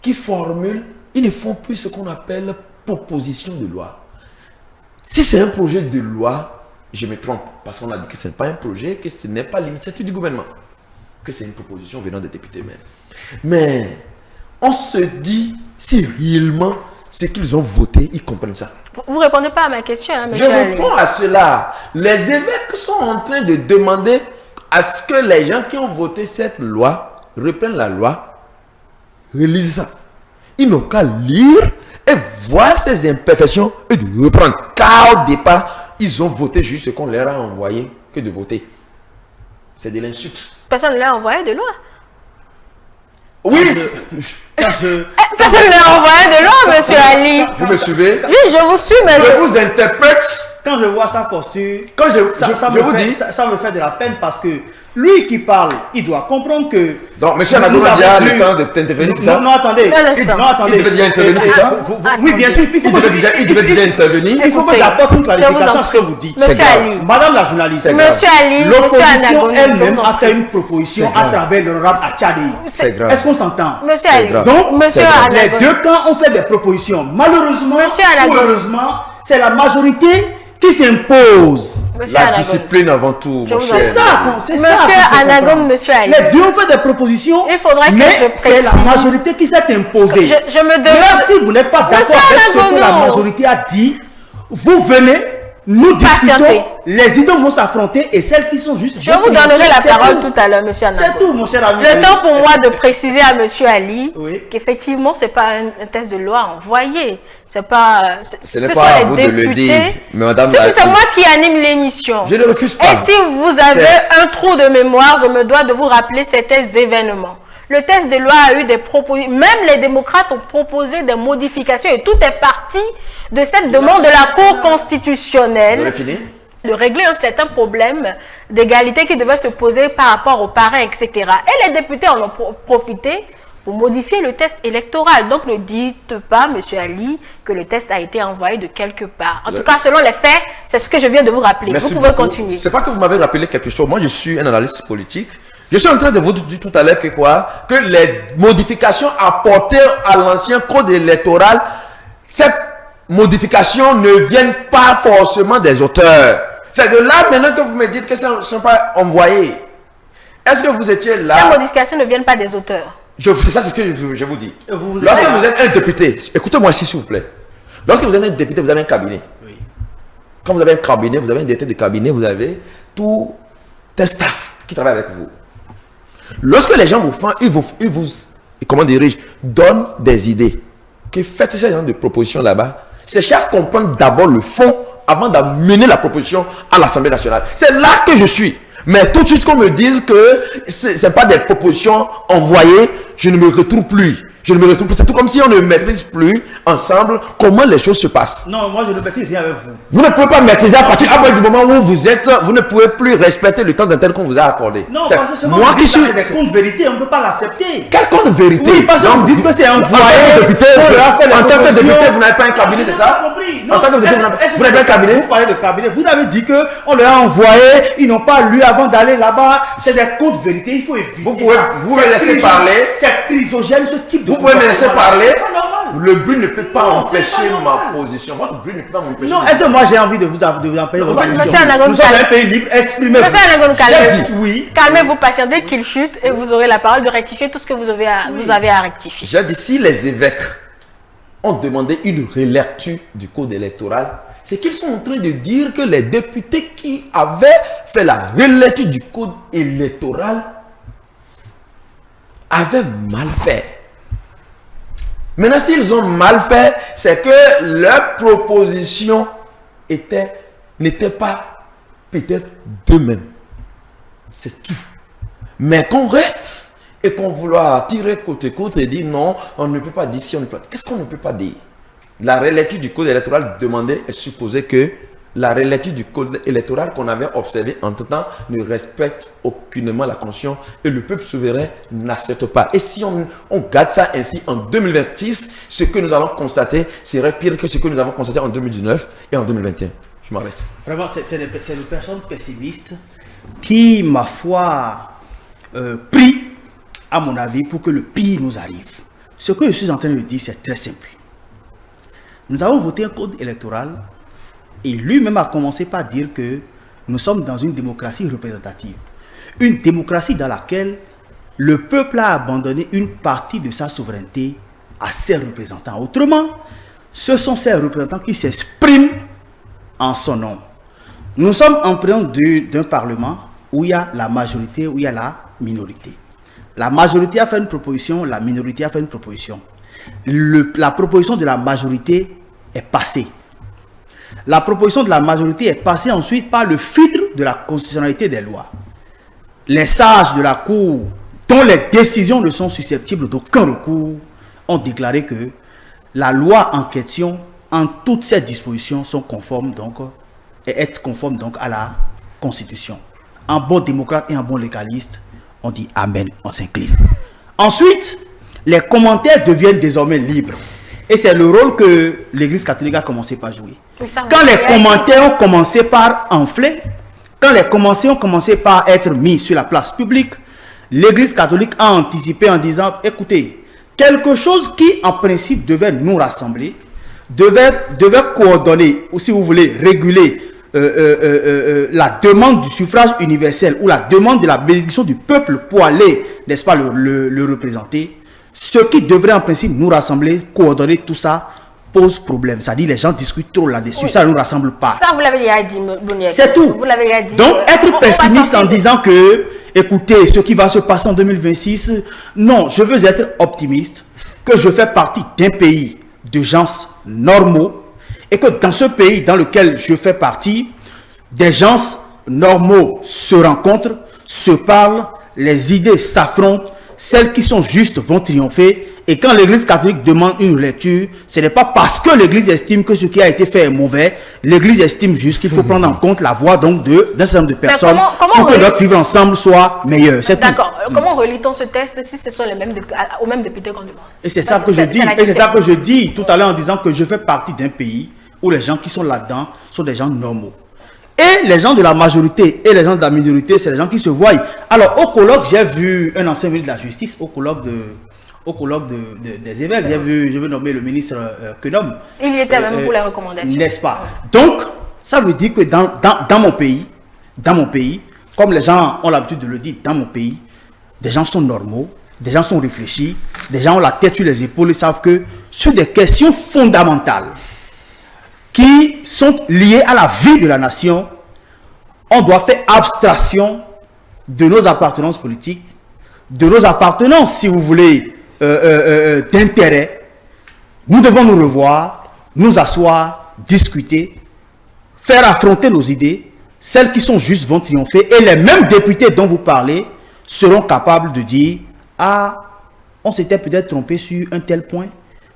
qui formulent, ils ne font plus ce qu'on appelle proposition de loi. Si c'est un projet de loi, je me trompe, parce qu'on a dit que ce n'est pas un projet, que ce n'est pas l'initiative du gouvernement, que c'est une proposition venant des députés même. Mais on se dit si réellement ce qu'ils ont voté, ils comprennent ça. Vous ne répondez pas à ma question, hein, monsieur. Je réponds à cela. Les évêques sont en train de demander à ce que les gens qui ont voté cette loi reprennent la loi, relisent ça. Ils n'ont qu'à lire et voir ces imperfections et de reprendre. Car au départ, ils ont voté juste ce qu'on leur a envoyé que de voter. C'est de l'insulte. Personne ne leur a envoyé de loi. Oui, personne ne leur a envoyé de loi, monsieur Ali. Vous me suivez? Oui, je vous suis, mais je vous interprète. Quand je vois sa posture, ça me fait de la peine parce que lui qui parle, il doit comprendre que... Donc, monsieur Anagono a le temps de t'intervenir, c'est ça? Non, attendez. Il devait déjà intervenir, c'est ça? Oui, bien sûr. Il devait déjà intervenir. Il faut que j'apporte une clarification à ce que vous dites. Monsieur Ali. Madame la journaliste. Monsieur Ali. L'opposition elle-même a fait une proposition à travers l'honorable Achadi. C'est grave. Est-ce qu'on s'entend? Monsieur Ali. Donc, les deux camps ont fait des propositions. Malheureusement, ou heureusement, c'est la majorité qui s'impose. La discipline avant tout. C'est ça. Monsieur Anagono, monsieur Ali. Les deux ont fait des propositions. Il faudrait que je précise. C'est la majorité qui s'est imposée. Je me demande. Là, si vous n'êtes pas d'accord avec ce que la majorité a dit, vous venez, nous discutons, les idées vont s'affronter et celles qui sont juste... Je vous donnerai la parole tout à l'heure, monsieur Anagono. C'est tout, mon cher ami. Le temps pour moi de préciser à monsieur Ali qu'effectivement, ce n'est pas un test de loi envoyé. Ce n'est pas à vous de le dire. C'est moi qui anime l'émission. Je ne refuse pas. Et si vous avez un trou de mémoire, je me dois de vous rappeler certains événements. Le test de loi a eu des propositions. Même les démocrates ont proposé des modifications et tout est parti de cette demande de la Cour constitutionnelle de régler un certain problème d'égalité qui devait se poser par rapport aux parrains, etc. Et les députés en ont profité pour modifier le test électoral. Donc ne dites pas, monsieur Ali, que le test a été envoyé de quelque part. En tout cas, selon les faits, c'est ce que je viens de vous rappeler. Merci vous pouvez continuer. C'est pas que vous m'avez rappelé quelque chose. Moi, je suis un analyste politique. Je suis en train de vous dire tout à l'heure que quoi? Que les modifications apportées à l'ancien code électoral, cette modifications ne viennent pas forcément des auteurs. C'est de là maintenant que vous me dites que ça ne sont pas envoyés. Est-ce que vous étiez là? Ces modifications ne viennent pas des auteurs. C'est ça, c'est ce que je vous dis. Lorsque vous êtes un député, écoutez-moi ici s'il vous plaît. Lorsque vous êtes un député, vous avez un cabinet. Oui. Quand vous avez un cabinet, vous avez un directeur de cabinet, vous avez tout un staff qui travaille avec vous. Lorsque les gens vous font, ils vous comment dirais-je, donnent des idées, que faites ce genre de propositions là-bas, c'est cher comprendre d'abord le fond avant d'amener la proposition à l'Assemblée nationale. C'est là que je suis. Mais tout de suite qu'on me dise que ce n'est pas des propositions envoyées, je ne me retrouve plus. Je ne me retrouve plus. C'est tout comme si on ne maîtrise plus ensemble comment les choses se passent. Non, moi je ne maîtrise rien avec vous. Vous ne pouvez pas maîtriser à partir du moment où vous êtes, vous ne pouvez plus respecter le temps d'antenne qu'on vous a accordé. Non, parce que moi qui suis. C'est des comptes vérités, on ne peut pas l'accepter. Quel compte vérité? Oui, parce que vous dites que c'est un En tant que député, vous n'avez pas un cabinet, c'est ça? En tant que député, vous n'avez pas un cabinet? Vous parlez de cabinet, vous avez dit qu'on leur a envoyé, ils n'ont pas lu avant d'aller là-bas. C'est des comptes vérités, il faut éviter. Vous me laissez parler. C'est chrysogène, ce type de. Vous pouvez me laisser parler. Le but ne peut pas empêcher ma position. Votre but ne peut pas m'empêcher. Non, est-ce que moi j'ai envie de vous empêcher votre position? Nous sommes un pays libre, exprimez-vous. Monsieur Anagon, calmez-vous. Oui. Calmez-vous, patientez qu'il chute et vous aurez la parole de rectifier tout ce que vous avez à rectifier. J'ai dit, si les évêques ont demandé une relecture du code électoral, c'est qu'ils sont en train de dire que les députés qui avaient fait la relecture du code électoral avaient mal fait. Maintenant, s'ils ont mal fait, c'est que leur proposition n'était pas peut-être d'eux-mêmes. C'est tout. Mais qu'on reste et qu'on vouloir tirer côte et dire non, on ne peut pas dire si on ne peut pas. Qu'est-ce qu'on ne peut pas dire? La relecture du code électoral demandée est supposée que la relecture du code électoral qu'on avait observé entre-temps ne respecte aucunement la Constitution et le peuple souverain n'accepte pas. Et si on garde ça ainsi en 2026, ce que nous allons constater serait pire que ce que nous avons constaté en 2019 et en 2021. Je m'arrête. Vraiment, c'est des personnes pessimistes qui, ma foi, prient, à mon avis, pour que le pire nous arrive. Ce que je suis en train de dire, c'est très simple. Nous avons voté un code électoral et lui-même a commencé par dire que nous sommes dans une démocratie représentative. Une démocratie dans laquelle le peuple a abandonné une partie de sa souveraineté à ses représentants. Autrement, ce sont ces représentants qui s'expriment en son nom. Nous sommes en présence d'un parlement où il y a la majorité, où il y a la minorité. La majorité a fait une proposition, la minorité a fait une proposition. La proposition de la majorité est passée. La proposition de la majorité est passée ensuite par le filtre de la constitutionnalité des lois. Les sages de la Cour, dont les décisions ne sont susceptibles d'aucun recours, ont déclaré que la loi en question, en toutes ses dispositions, sont conformes et être conformes donc à la Constitution. En bon démocrate et en bon légaliste, on dit Amen, on s'incline. Ensuite, les commentaires deviennent désormais libres. Et c'est le rôle que l'Église catholique a commencé par jouer. Quand les commentaires ont commencé par enfler, quand les commentaires ont commencé par être mis sur la place publique, l'Église catholique a anticipé en disant, écoutez, quelque chose qui en principe devait nous rassembler, devait coordonner, ou si vous voulez, réguler la demande du suffrage universel ou la demande de la bénédiction du peuple pour aller, n'est-ce pas, le représenter. Ce qui devrait en principe nous rassembler, coordonner tout ça, pose problème. C'est-à-dire les gens discutent trop là-dessus, oui. Ça ne nous rassemble pas. Ça, vous l'avez déjà dit, Bouniek. C'est tout. Vous l'avez déjà dit. Donc, être pessimiste en disant que, écoutez, ce qui va se passer en 2026, non, je veux être optimiste, que je fais partie d'un pays de gens normaux, et que dans ce pays dans lequel je fais partie, des gens normaux se rencontrent, se parlent, les idées s'affrontent, celles qui sont justes vont triompher. Et quand l'Église catholique demande une lecture, ce n'est pas parce que l'Église estime que ce qui a été fait est mauvais. L'Église estime juste qu'il faut prendre en compte la voix d'un certain nombre de personnes pour que notre vivre ensemble soit meilleur. D'accord. Comment relit-on ce test si ce sont les mêmes aux mêmes députés qu'on demande? Et c'est ça que je dis. Et c'est ça que je dis tout à l'heure en disant que je fais partie d'un pays où les gens qui sont là-dedans sont des gens normaux. Et les gens de la majorité et les gens de la minorité, c'est les gens qui se voient. Alors, au colloque, j'ai vu un ancien ministre de la Justice, au colloque des évêques. Je veux nommer le ministre Kenom. Il y était même pour les recommandations. N'est-ce pas? Donc, ça veut dire que dans mon pays, comme les gens ont l'habitude de le dire, dans mon pays, des gens sont normaux, des gens sont réfléchis, des gens ont la tête sur les épaules et savent que sur des questions fondamentales qui sont liées à la vie de la nation, on doit faire abstraction de nos appartenances politiques de nos appartenances, si vous voulez, d'intérêt, nous devons nous revoir, nous asseoir, discuter, faire affronter nos idées. Celles qui sont justes vont triompher et les mêmes députés dont vous parlez seront capables de dire « Ah, on s'était peut-être trompé sur un tel point.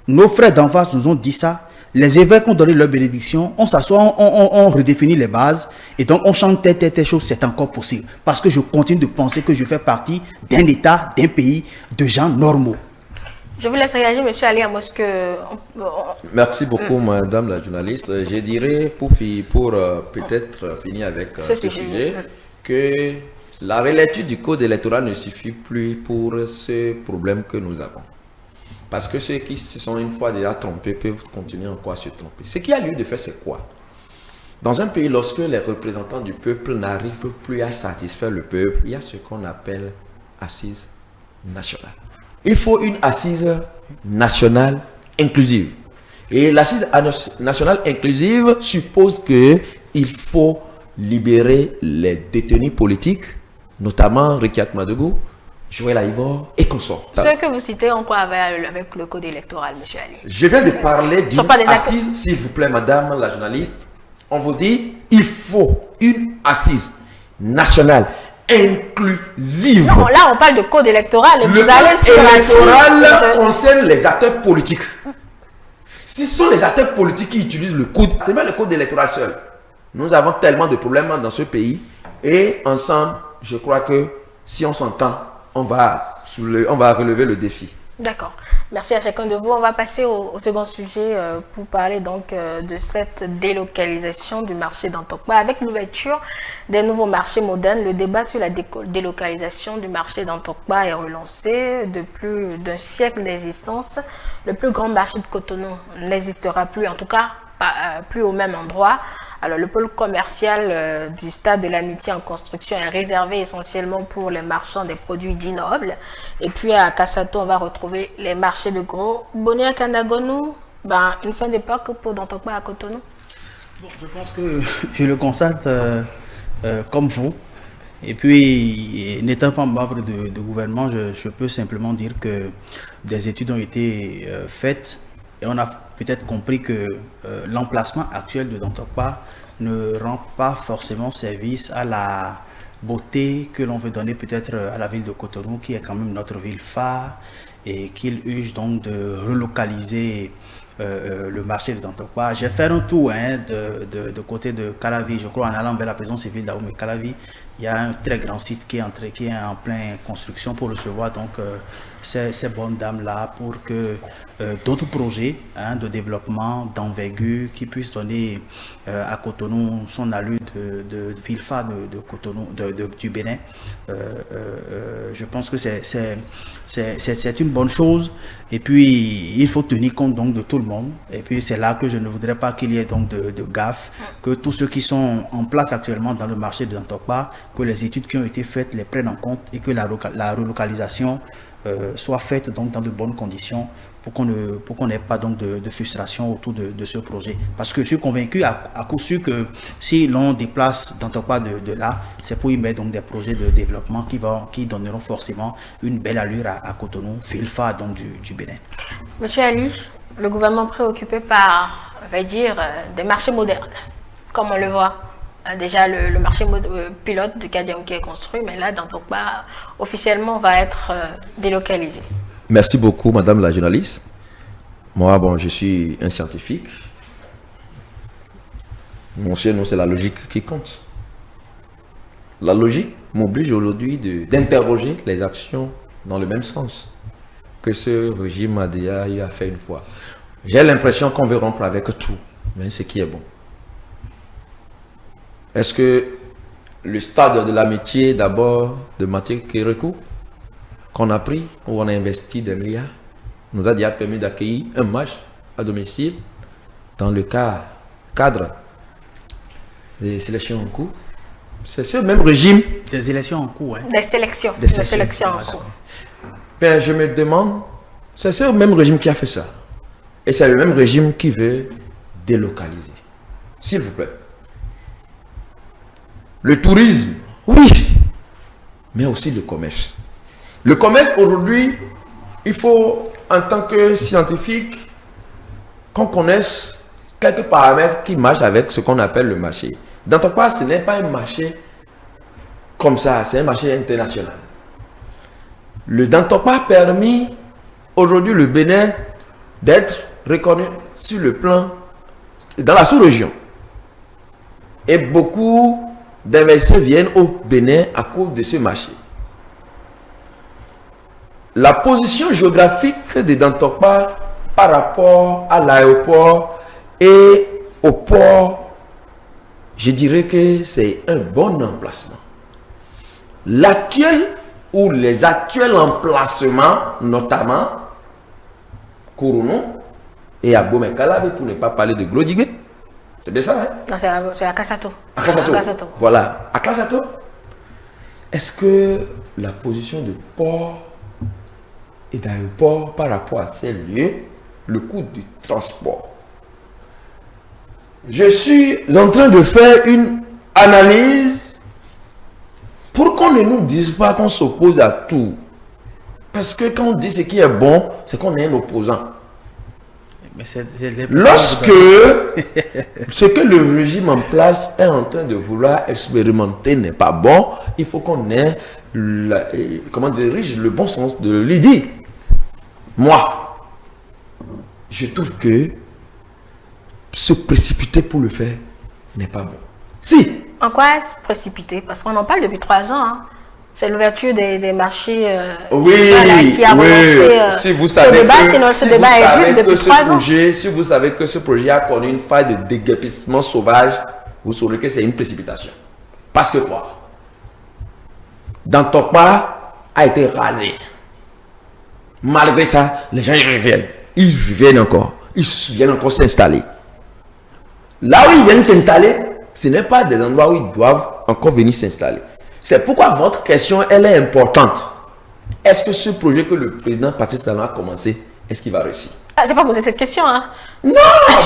Nos frères d'en face nous ont dit ça. Les évêques ont donné leur bénédiction. On s'assoit, on redéfinit les bases. Et donc, on chante telle chose. C'est encore possible. Parce que je continue de penser que je fais partie d'un État, d'un pays, de gens normaux. » Je vous laisse réagir, M. Ali Amos. Merci beaucoup, madame la journaliste. Je dirais, pour peut-être finir avec ce sujet, que la relecture du code électoral ne suffit plus pour ce problème que nous avons. Parce que ceux qui se sont une fois déjà trompés peuvent continuer encore à se tromper. Ce qui a lieu de faire, c'est quoi? Dans un pays, lorsque les représentants du peuple n'arrivent plus à satisfaire le peuple, il y a ce qu'on appelle assise nationale. Il faut une assise nationale inclusive. Et l'assise nationale inclusive suppose qu'il faut libérer les détenus politiques, notamment Rikiat Madougou, Joël Aïvor et consorts. Ceux que vous citez ont quoi avec le code électoral, M. Ali? Je viens de parler d'une assise, s'il vous plaît, madame la journaliste. On vous dit, il faut une assise nationale inclusive. Non, là on parle de code électoral et vous allez sur l'électoral concerne les acteurs politiques. Ce sont les acteurs politiques qui utilisent le code, c'est même le code électoral seul. Nous avons tellement de problèmes dans ce pays et ensemble, je crois que si on s'entend, on va relever le défi. D'accord. Merci à chacun de vous. On va passer au second sujet pour parler donc de cette délocalisation du marché d'Antokpa. Avec l'ouverture des nouveaux marchés modernes, le débat sur la délocalisation du marché d'Antokpa est relancé. De plus d'un siècle d'existence, le plus grand marché de Cotonou n'existera plus, en tout cas plus au même endroit. Alors, le pôle commercial du stade de l'Amitié en construction est réservé essentiellement pour les marchands des produits dits nobles. Et puis à Kassato, on va retrouver les marchés de gros. Bonnet à Kandagonou, une fin d'époque pour Dantokpa à Cotonou. Bon, je pense que je le constate comme vous. Et puis, n'étant pas membre de gouvernement, je peux simplement dire que des études ont été faites. Et on a peut-être compris que l'emplacement actuel de Dantokpa ne rend pas forcément service à la beauté que l'on veut donner peut-être à la ville de Cotonou, qui est quand même notre ville phare, et qu'il urge donc de relocaliser le marché de Dantokpa. J'ai fait un tour de côté de Calavi, je crois, en allant vers la prison civile d'Aoumé Calavi. Il y a un très grand site qui est en pleine construction pour recevoir donc ces bonnes dames-là pour que d'autres projets de développement, d'envergure qui puissent donner à Cotonou son allure de ville phare de Cotonou, du Bénin. Je pense que c'est une bonne chose. Et puis, il faut tenir compte donc de tout le monde. Et puis, c'est là que je ne voudrais pas qu'il y ait donc de gaffe, que tous ceux qui sont en place actuellement dans le marché de Dantokpa, que les études qui ont été faites les prennent en compte et que la relocalisation soit faite donc dans de bonnes conditions pour qu'on n'ait pas donc de frustration autour de ce projet. Parce que je suis convaincu à coup sûr que si l'on déplace Dantokpa de là, c'est pour y mettre donc des projets de développement qui donneront forcément une belle allure à Cotonou, ville phare donc du Bénin. Monsieur Ali, le gouvernement préoccupé par, on va dire, des marchés modernes, comme on le voit. Déjà, le marché pilote de Kadiaou qui est construit, mais là, Dantokpa, officiellement, va être délocalisé. Merci beaucoup, madame la journaliste. Moi, je suis un scientifique. Mon cher, c'est la logique qui compte. La logique m'oblige aujourd'hui d'interroger les actions dans le même sens que ce régime a déjà fait une fois. J'ai l'impression qu'on veut rompre avec tout, mais ce qui est bon. Est-ce que le stade de l'amitié, d'abord, de Mathieu Kérékou, qu'on a pris, où on a investi des milliards, nous a déjà permis d'accueillir un match à domicile dans le cadre des sélections en cours? C'est ce même régime. Des élections en cours, hein? Des sélections en cours. Ben, je me demande, c'est ce même régime qui a fait ça. Et c'est le même régime qui veut délocaliser. S'il vous plaît. Le tourisme, oui, mais aussi le commerce. Le commerce aujourd'hui, il faut, en tant que scientifique, qu'on connaisse quelques paramètres qui marchent avec ce qu'on appelle le marché. Dans ton cas, ce n'est pas un marché comme ça, c'est un marché international. Le Dantopa a permis aujourd'hui le Bénin d'être reconnu sur le plan dans la sous-région. Et beaucoup d'investisseurs viennent au Bénin à cause de ce marché. La position géographique de Dantopa par rapport à l'aéroport et au port, je dirais que c'est un bon emplacement. L'actuel ou les actuels emplacements, notamment Kourounou et à Bomekalabe, pour ne pas parler de Glodigué, c'est bien ça, hein? Non, c'est à Kassato. À Kassato. Voilà, à Kassato. Est-ce que la position de port et d'aéroport par rapport à ces lieux, le coût du transport? Je suis en train de faire une analyse pour qu'on ne nous dise pas qu'on s'oppose à tout. Parce que quand on dit ce qui est bon, c'est qu'on est un opposant. Mais lorsque ce que le régime en place est en train de vouloir expérimenter n'est pas bon, il faut qu'on ait le bon sens de le dire. Moi, je trouve que se précipiter pour le faire n'est pas bon. Si. En quoi se précipiter? Parce qu'on en parle depuis 3 ans. Hein. C'est l'ouverture des marchés qui a relancé si vous ce savez débat. Que, sinon, ce débat existe depuis 3 ans. Si vous savez que ce projet a connu une phase de déguerpissement sauvage, vous saurez que c'est une précipitation. Parce que quoi? Dantopa a été rasé. Malgré ça, les gens y reviennent. Ils viennent encore. Ils viennent encore s'installer. Là où ils viennent s'installer, ce n'est pas des endroits où ils doivent encore venir s'installer. C'est pourquoi votre question, elle est importante. Est-ce que ce projet que le président Patrice Talon a commencé, est-ce qu'il va réussir? Je n'ai pas posé cette question. Hein. Non,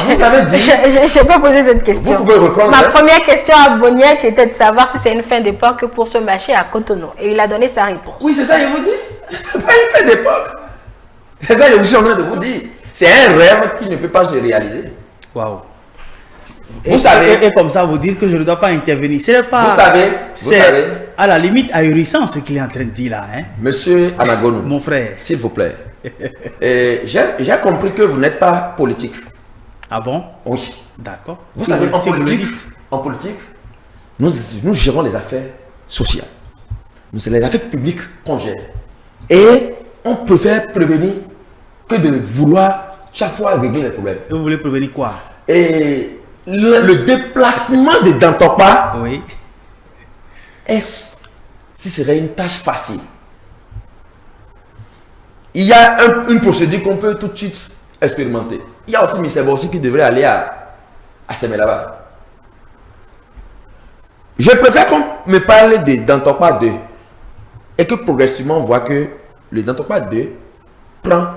vous avez dit. Je n'ai pas posé cette question. Vous pouvez reprendre. Ma première question à Boniek était de savoir si c'est une fin d'époque pour ce marché à Cotonou. Et il a donné sa réponse. Oui, c'est ça, je vous dis. Ce n'est pas une fin d'époque. C'est ça que je suis en train de vous dire. C'est un rêve qui ne peut pas se réaliser. Waouh. Vous savez. Et comme ça, vous dites que je ne dois pas intervenir. Ce n'est pas. Vous savez. C'est à la limite ahurissant ce qu'il est en train de dire là. Hein? Monsieur Anagonou. Mon frère. S'il vous plaît. J'ai compris que vous n'êtes pas politique. Ah bon? Oui. D'accord. Vous savez, en politique, nous gérons les affaires sociales. C'est les affaires publiques qu'on gère. Et on préfère prévenir que de vouloir chaque fois régler les problèmes. Et vous voulez prévenir quoi? Et le déplacement de Dantopa, oui. Ce serait une tâche facile. Il y a une procédure qu'on peut tout de suite expérimenter. Il y a aussi Michel Bossi qui devrait aller à Semelaba. Je préfère qu'on me parle de Dantopa 2 et que progressivement on voit que le Dantopa 2 prend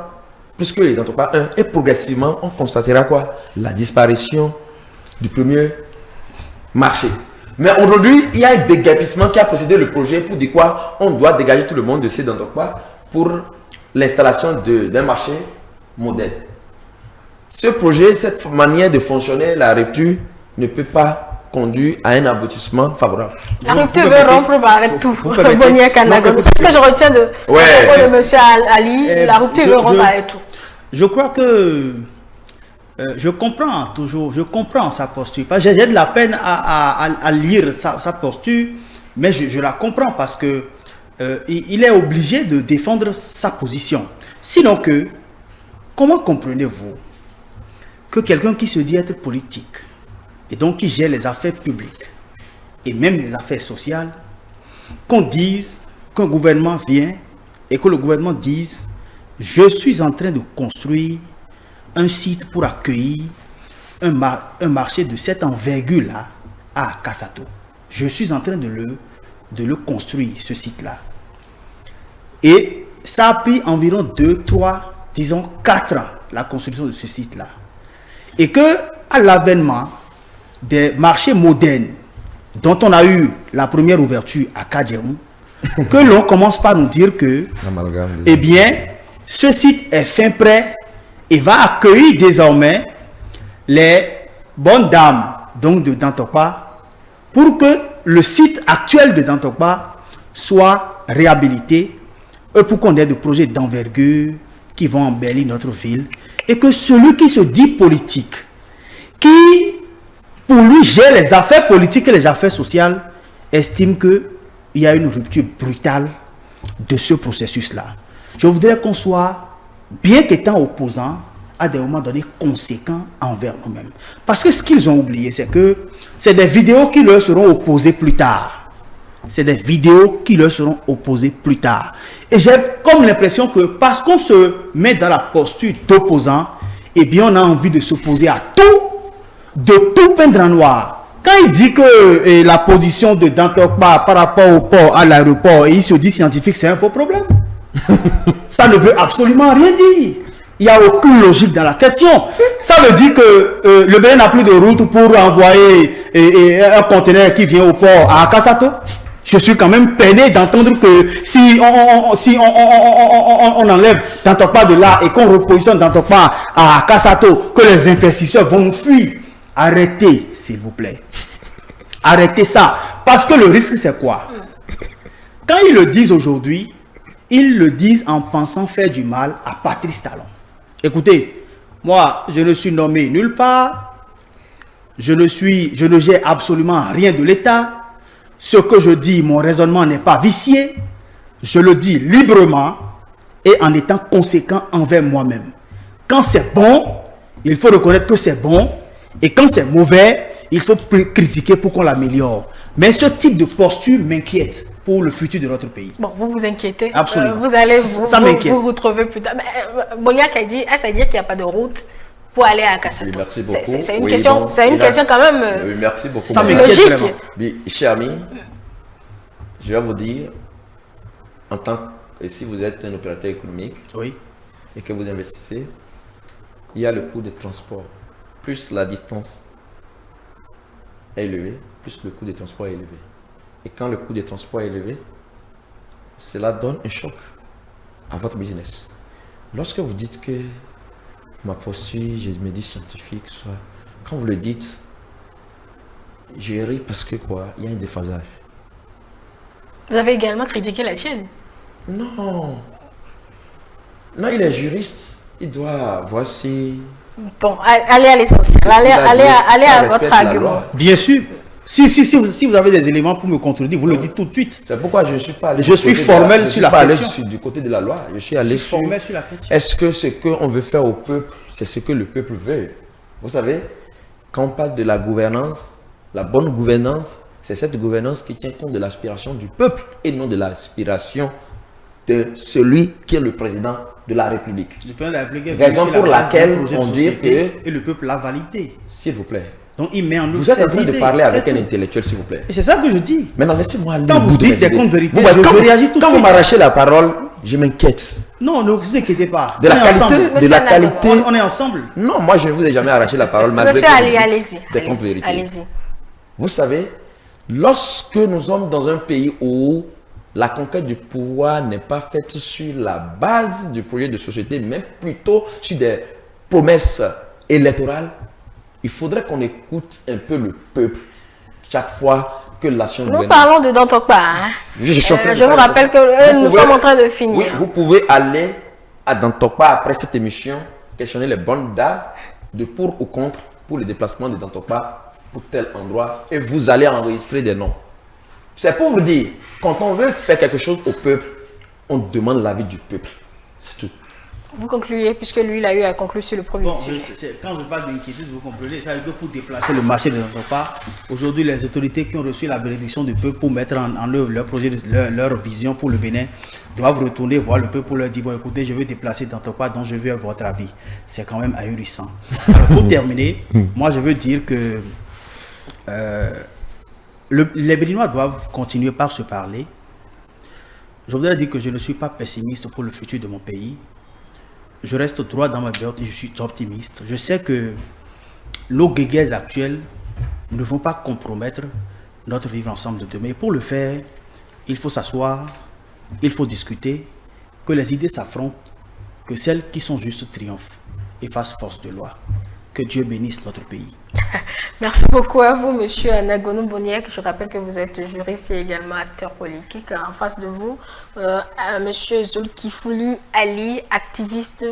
plus que le Dantopa 1 et progressivement on constatera quoi? La disparition du premier marché. Mais aujourd'hui, il y a un déguerpissement qui a précédé le projet pour dire quoi? On doit dégager tout le monde de ces Dantopa pour l'installation d'un marché moderne. Ce projet, cette manière de fonctionner, la rupture ne peut pas conduire à un aboutissement favorable. La rupture veut rompre avec tout. C'est ce que je retiens de M. Ali. La rupture veut rompre avec tout. Je crois que je comprends sa posture. J'ai de la peine à lire sa posture, mais je la comprends parce que il est obligé de défendre sa position. Sinon comment comprenez-vous que quelqu'un qui se dit être politique et donc qui gère les affaires publiques et même les affaires sociales, qu'on dise qu'un gouvernement vient et que le gouvernement dise « Je suis en train de construire un site pour accueillir un marché de cette envergure-là à Kassato. Je suis en train de le construire, ce site-là. » Et ça a pris environ 2, 3, disons 4 ans, la construction de ce site-là. Et que à l'avènement des marchés modernes dont on a eu la première ouverture à Kadjeroun, que l'on commence par nous dire que, eh bien, ce site est fin prêt et va accueillir désormais les bonnes dames donc de Dantokpa pour que le site actuel de Dantokpa soit réhabilité et pour qu'on ait des projets d'envergure qui vont embellir notre ville et que celui qui se dit politique, qui pour lui gère les affaires politiques et les affaires sociales, estime qu'il y a une rupture brutale de ce processus-là. Je voudrais qu'on soit, bien qu'étant opposants, à des moments donnés conséquents envers nous-mêmes. Parce que ce qu'ils ont oublié, c'est que c'est des vidéos qui leur seront opposées plus tard. C'est des vidéos qui leur seront opposées plus tard. Et j'ai comme l'impression que parce qu'on se met dans la posture d'opposant, eh bien on a envie de s'opposer à tout, de tout peindre en noir. Quand il dit que la position de Dantokpa par rapport au port, à l'aéroport, et il se dit scientifique, c'est un faux problème. Ça ne veut absolument rien dire. Il n'y a aucune logique dans la question. Ça veut dire que le Bénin n'a plus de route pour envoyer un conteneur qui vient au port à Akasato. Je suis quand même peiné d'entendre que si on enlève Dantokpa de là et qu'on repositionne Dantokpa à Akasato, que les investisseurs vont fuir. Arrêtez, s'il vous plaît. Arrêtez ça. Parce que le risque, c'est quoi? Quand ils le disent aujourd'hui, ils le disent en pensant faire du mal à Patrice Talon. Écoutez, moi, je ne suis nommé nulle part. Je ne gère absolument rien de l'État. Ce que je dis, mon raisonnement n'est pas vicié. Je le dis librement et en étant conséquent envers moi-même. Quand c'est bon, il faut reconnaître que c'est bon. Et quand c'est mauvais, il faut critiquer pour qu'on l'améliore. Mais ce type de posture m'inquiète pour le futur de notre pays. Bon, vous vous inquiétez. Absolument. Vous allez ça m'inquiète. Vous retrouver plus tard. Boniak a dit, ça veut dire qu'il n'y a pas de route pour aller à Akasato. Merci beaucoup. C'est une question, bon, c'est une question quand même oui, merci beaucoup. Ça m'inquiète vraiment. Mais, cher ami, je vais vous dire, en tant que si vous êtes un opérateur économique oui, et que vous investissez, il y a le coût des transports. Plus la distance est élevée, plus le coût des transports est élevé. Et quand le coût des transports est élevé, cela donne un choc à votre business. Lorsque vous dites que ma posture, je me dis scientifique, soit, quand vous le dites, je ris parce que quoi, il y a un déphasage. Vous avez également critiqué la sienne. Non. Non, il est juriste. Il doit voir si... Bon, allez à l'essentiel. Allez à votre argument. Bien sûr. Si vous avez des éléments pour me contredire, vous le dites tout de suite. C'est pourquoi je ne suis pas allé... Je suis formel sur la question. Du côté de la loi. Je suis allé formel sur la question. Est-ce que ce qu'on veut faire au peuple, c'est ce que le peuple veut? Vous savez, quand on parle de la gouvernance, la bonne gouvernance, c'est cette gouvernance qui tient compte de l'aspiration du peuple et non de l'aspiration de celui qui est le président de la République. Le président de la République, raison pour laquelle on dit que... Et le peuple l'a validé. S'il vous plaît. Donc il met en nous. Vous êtes en train de parler avec un intellectuel, s'il vous plaît. Et c'est ça que je dis. Maintenant, laissez-moi aller. Quand vous dites des comptes vérités, je réagis tout de suite. Quand vous m'arrachez la parole, je m'inquiète. Non, ne vous inquiétez pas. De la qualité, de la qualité. On est ensemble. Non, moi je ne vous ai jamais arraché la parole malgré allez-y. Des comptes vérités. Allez-y. Vous savez, lorsque nous sommes dans un pays où la conquête du pouvoir n'est pas faite sur la base du projet de société, mais plutôt sur des promesses électorales, il faudrait qu'on écoute un peu le peuple chaque fois que l'action Nous parlons de Dantokpa. Hein? Je vous rappelle que nous sommes en train de finir. Oui, vous pouvez aller à Dantokpa après cette émission, questionner les bonnes dames de pour ou contre pour le déplacement de Dantokpa pour tel endroit et vous allez enregistrer des noms. C'est pour vous dire, quand on veut faire quelque chose au peuple, on demande l'avis du peuple. C'est tout. Vous concluez, puisque lui, il a eu à conclure sur le premier sujet. Quand je parle d'inquiétude, vous comprenez, ça veut dire que pour déplacer le marché de Dantokpa, aujourd'hui, les autorités qui ont reçu la bénédiction du peuple pour mettre en œuvre leur projet, leur vision pour le Bénin, doivent retourner voir le peuple pour leur dire, bon, écoutez, je veux déplacer Dantokpa, donc je veux votre avis. C'est quand même ahurissant. Alors, pour terminer, moi, je veux dire que les Béninois doivent continuer par se parler. Je voudrais dire que je ne suis pas pessimiste pour le futur de mon pays. Je reste droit dans ma botte et je suis optimiste. Je sais que nos guéguerres actuelles ne vont pas compromettre notre vivre ensemble de demain. Et pour le faire, il faut s'asseoir, il faut discuter, que les idées s'affrontent, que celles qui sont justes triomphent et fassent force de loi. Que Dieu bénisse notre pays. Merci beaucoup à vous, Monsieur Anagono Boniek. Je rappelle que vous êtes juriste et également acteur politique. En face de vous, Monsieur Zulkifli Ali, activiste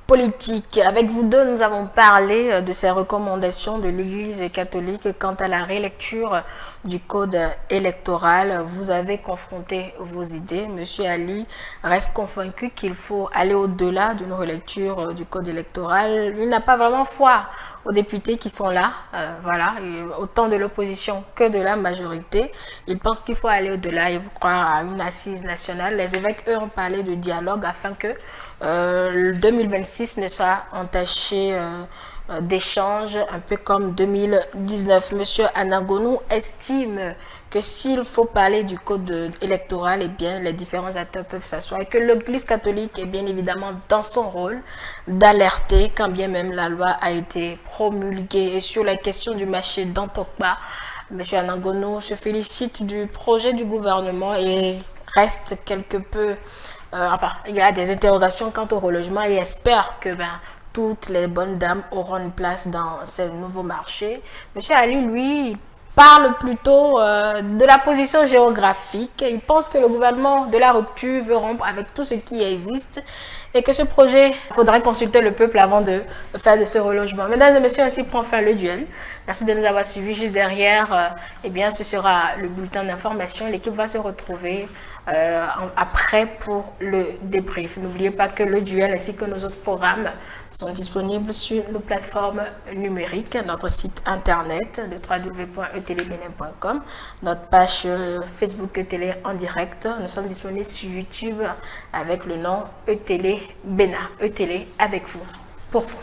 politique. Avec vous deux, nous avons parlé de ces recommandations de l'Église catholique quant à la relecture du code électoral. Vous avez confronté vos idées. Monsieur Ali reste convaincu qu'il faut aller au-delà d'une relecture du code électoral. Il n'a pas vraiment foi aux députés qui sont là, voilà, autant de l'opposition que de la majorité. Il pense qu'il faut aller au-delà et croire à une assise nationale. Les évêques, eux, ont parlé de dialogue afin que 2026 ne soit entaché d'échanges, un peu comme 2019. Monsieur Anagono estime que s'il faut parler du code électoral, eh bien, les différents acteurs peuvent s'asseoir et que l'Église catholique est bien évidemment dans son rôle d'alerter quand bien même la loi a été promulguée. Et sur la question du marché d'Antokba, monsieur Anagono se félicite du projet du gouvernement et reste quelque peu... enfin, il y a des interrogations quant au relogement et espère que toutes les bonnes dames auront une place dans ces nouveaux marchés. Monsieur Ali, lui, parle plutôt de la position géographique. Il pense que le gouvernement de la rupture veut rompre avec tout ce qui existe et que ce projet, il faudrait consulter le peuple avant de faire de ce relogement. Mesdames et messieurs, ainsi prend fin le duel. Merci de nous avoir suivis. Juste derrière, eh bien, ce sera le bulletin d'information. L'équipe va se retrouver après pour le débrief. N'oubliez pas que le duel ainsi que nos autres programmes sont disponibles sur nos plateformes numériques, notre site internet, le www.etélébenin.com, notre page Facebook ETélé en direct. Nous sommes disponibles sur YouTube avec le nom ETélé Bénin. ETélé avec vous, pour vous.